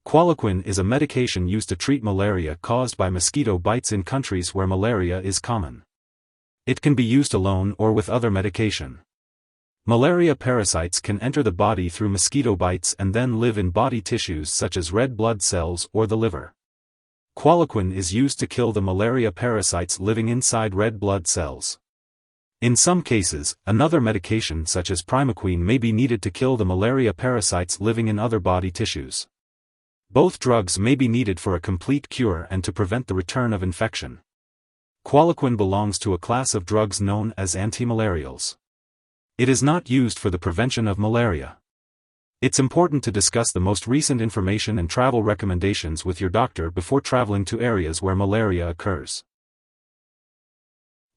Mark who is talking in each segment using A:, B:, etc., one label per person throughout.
A: Qualaquin is a medication used to treat malaria caused by mosquito bites in countries where malaria is common. It can be used alone or with other medication. Malaria parasites can enter the body through mosquito bites and then live in body tissues such as red blood cells or the liver. Qualaquin is used to kill the malaria parasites living inside red blood cells. In some cases, another medication such as primaquine may be needed to kill the malaria parasites living in other body tissues. Both drugs may be needed for a complete cure and to prevent the return of infection. Qualaquin belongs to a class of drugs known as antimalarials. It is not used for the prevention of malaria. It's important to discuss the most recent information and travel recommendations with your doctor before traveling to areas where malaria occurs.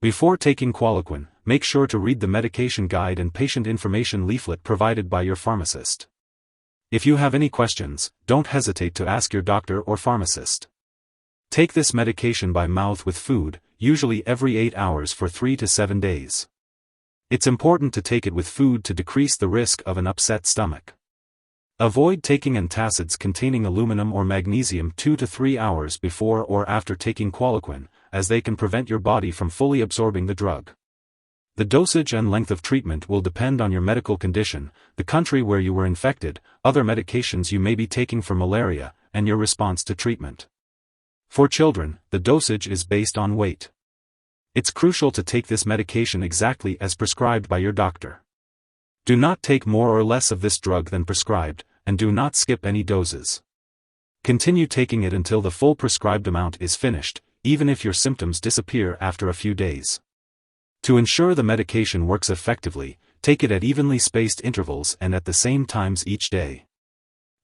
A: Before taking Qualaquin, make sure to read the medication guide and patient information leaflet provided by your pharmacist. If you have any questions, don't hesitate to ask your doctor or pharmacist. Take this medication by mouth with food, usually every 8 hours for 3 to 7 days. It's important to take it with food to decrease the risk of an upset stomach. Avoid taking antacids containing aluminum or magnesium 2 to 3 hours before or after taking Qualaquin, as they can prevent your body from fully absorbing the drug. The dosage and length of treatment will depend on your medical condition, the country where you were infected, other medications you may be taking for malaria, and your response to treatment. For children, the dosage is based on weight. It's crucial to take this medication exactly as prescribed by your doctor. Do not take more or less of this drug than prescribed, and do not skip any doses. Continue taking it until the full prescribed amount is finished, even if your symptoms disappear after a few days. To ensure the medication works effectively, take it at evenly spaced intervals and at the same times each day.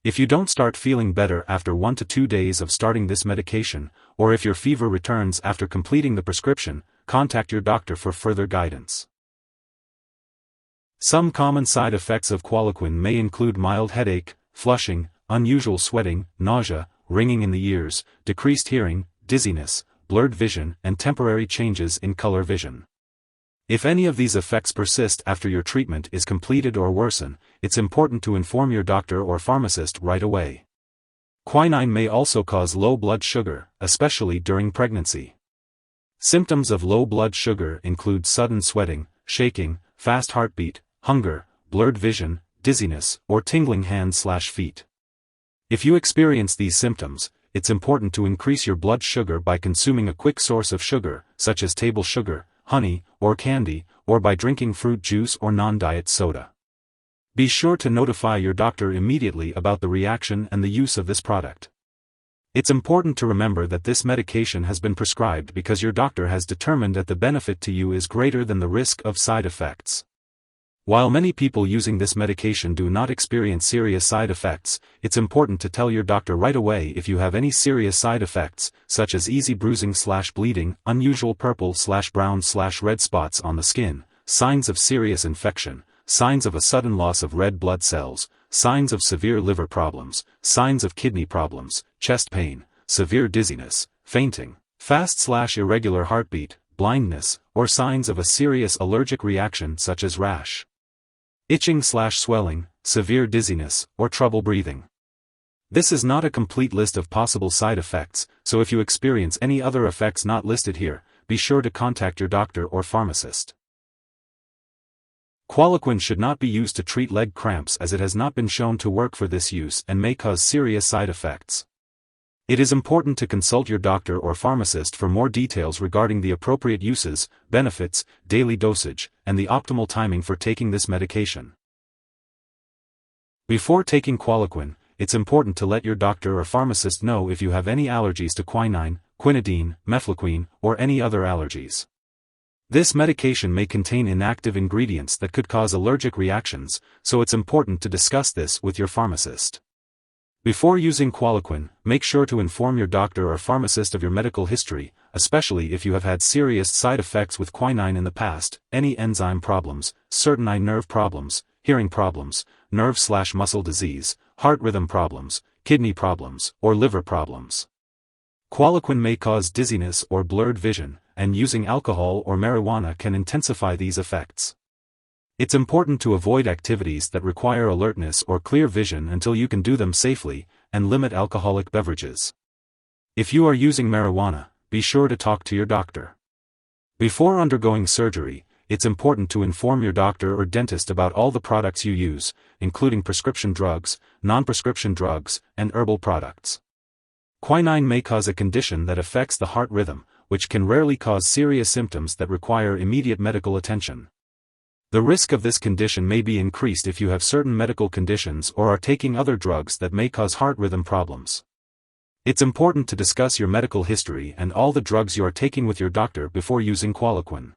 A: If you don't start feeling better after 1 to 2 days of starting this medication, or if your fever returns after completing the prescription, contact your doctor for further guidance. Some common side effects of Qualaquin may include mild headache, flushing, unusual sweating, nausea, ringing in the ears, decreased hearing, dizziness, blurred vision, and temporary changes in color vision. If any of these effects persist after your treatment is completed or worsen, it's important to inform your doctor or pharmacist right away. Quinine may also cause low blood sugar, especially during pregnancy. Symptoms of low blood sugar include sudden sweating, shaking, fast heartbeat, hunger, blurred vision, dizziness, or tingling hands/feet. If you experience these symptoms, it's important to increase your blood sugar by consuming a quick source of sugar, such as table sugar, honey, or candy, or by drinking fruit juice or non-diet soda. Be sure to notify your doctor immediately about the reaction and the use of this product. It's important to remember that this medication has been prescribed because your doctor has determined that the benefit to you is greater than the risk of side effects. While many people using this medication do not experience serious side effects, it's important to tell your doctor right away if you have any serious side effects, such as easy bruising/bleeding, unusual purple/brown/red spots on the skin, signs of serious infection, signs of a sudden loss of red blood cells, signs of severe liver problems, signs of kidney problems, chest pain, severe dizziness, fainting, fast/irregular heartbeat, blindness, or signs of a serious allergic reaction such as rash, itching/swelling, severe dizziness, or trouble breathing. This is not a complete list of possible side effects, so if you experience any other effects not listed here, be sure to contact your doctor or pharmacist. Qualaquin should not be used to treat leg cramps as it has not been shown to work for this use and may cause serious side effects. It is important to consult your doctor or pharmacist for more details regarding the appropriate uses, benefits, daily dosage, and the optimal timing for taking this medication. Before taking Qualaquin, it's important to let your doctor or pharmacist know if you have any allergies to quinine, quinidine, mefloquine, or any other allergies. This medication may contain inactive ingredients that could cause allergic reactions, so it's important to discuss this with your pharmacist. Before using Qualaquin, make sure to inform your doctor or pharmacist of your medical history, especially if you have had serious side effects with quinine in the past, any enzyme problems, certain eye nerve problems, hearing problems, nerve/muscle disease, heart rhythm problems, kidney problems, or liver problems. Qualaquin may cause dizziness or blurred vision, and using alcohol or marijuana can intensify these effects. It's important to avoid activities that require alertness or clear vision until you can do them safely, and limit alcoholic beverages. If you are using marijuana, be sure to talk to your doctor. Before undergoing surgery, it's important to inform your doctor or dentist about all the products you use, including prescription drugs, non-prescription drugs, and herbal products. Quinine may cause a condition that affects the heart rhythm, which can rarely cause serious symptoms that require immediate medical attention. The risk of this condition may be increased if you have certain medical conditions or are taking other drugs that may cause heart rhythm problems. It's important to discuss your medical history and all the drugs you are taking with your doctor before using Qualaquin.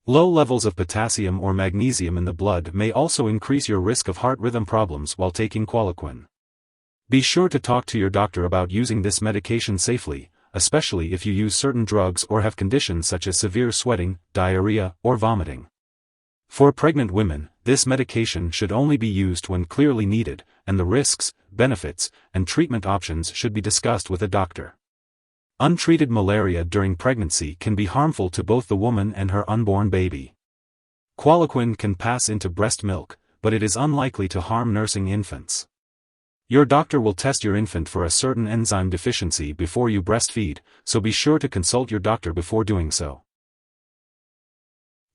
A: Low levels of potassium or magnesium in the blood may also increase your risk of heart rhythm problems while taking Qualaquin. Be sure to talk to your doctor about using this medication safely, especially if you use certain drugs or have conditions such as severe sweating, diarrhea, or vomiting. For pregnant women, this medication should only be used when clearly needed, and the risks, benefits, and treatment options should be discussed with a doctor. Untreated malaria during pregnancy can be harmful to both the woman and her unborn baby. Qualaquin can pass into breast milk, but it is unlikely to harm nursing infants. Your doctor will test your infant for a certain enzyme deficiency before you breastfeed, so be sure to consult your doctor before doing so.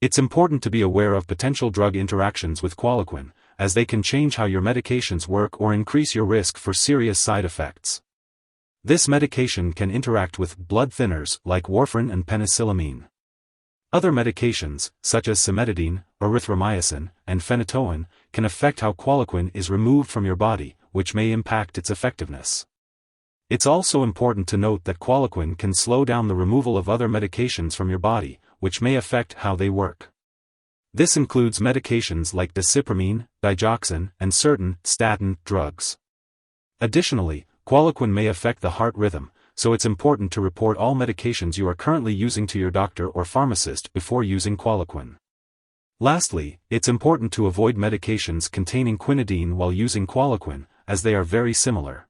A: It's important to be aware of potential drug interactions with Qualaquin, as they can change how your medications work or increase your risk for serious side effects. This medication can interact with blood thinners like warfarin and penicillamine. Other medications, such as cimetidine, erythromycin, and phenytoin, can affect how Qualaquin is removed from your body, which may impact its effectiveness. It's also important to note that Qualaquin can slow down the removal of other medications from your body, which may affect how they work. This includes medications like desipramine, digoxin, and certain statin drugs. Additionally, Qualaquin may affect the heart rhythm, so it's important to report all medications you are currently using to your doctor or pharmacist before using Qualaquin. Lastly, it's important to avoid medications containing quinidine while using Qualaquin, as they are very similar.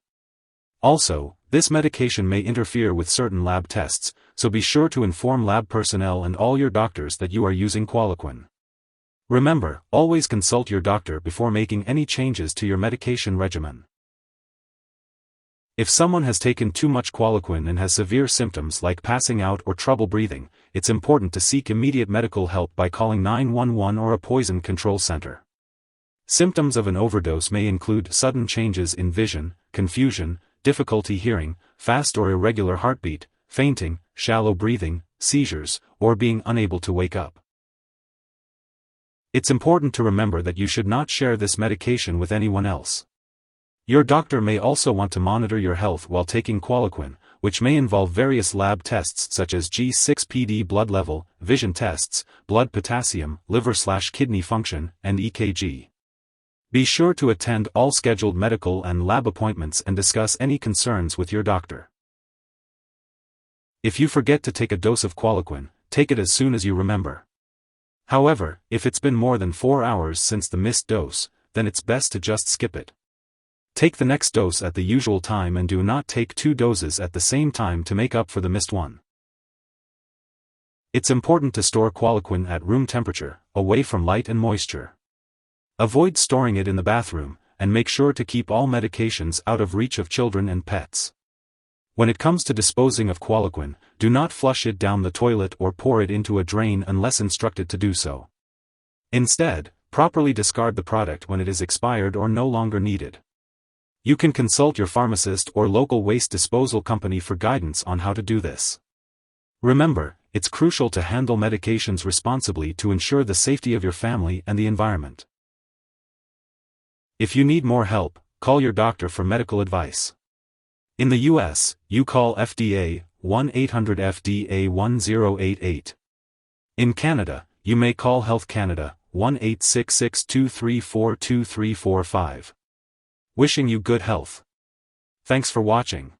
A: Also, this medication may interfere with certain lab tests, so be sure to inform lab personnel and all your doctors that you are using Qualaquin. Remember, always consult your doctor before making any changes to your medication regimen. If someone has taken too much Qualaquin and has severe symptoms like passing out or trouble breathing, it's important to seek immediate medical help by calling 911 or a poison control center. Symptoms of an overdose may include sudden changes in vision, confusion, difficulty hearing, fast or irregular heartbeat, fainting, shallow breathing, seizures, or being unable to wake up. It's important to remember that you should not share this medication with anyone else. Your doctor may also want to monitor your health while taking Qualaquin, which may involve various lab tests such as G6PD blood level, vision tests, blood potassium, liver/kidney function, and EKG. Be sure to attend all scheduled medical and lab appointments and discuss any concerns with your doctor. If you forget to take a dose of Qualaquin, take it as soon as you remember. However, if it's been more than 4 hours since the missed dose, then it's best to just skip it. Take the next dose at the usual time and do not take 2 doses at the same time to make up for the missed one. It's important to store Qualaquin at room temperature, away from light and moisture. Avoid storing it in the bathroom, and make sure to keep all medications out of reach of children and pets. When it comes to disposing of Qualaquin, do not flush it down the toilet or pour it into a drain unless instructed to do so. Instead, properly discard the product when it is expired or no longer needed. You can consult your pharmacist or local waste disposal company for guidance on how to do this. Remember, it's crucial to handle medications responsibly to ensure the safety of your family and the environment. If you need more help, call your doctor for medical advice. In the US, you call FDA 1-800-FDA-1088. In Canada, you may call Health Canada 1-866-234-2345. Wishing you good health. Thanks for watching.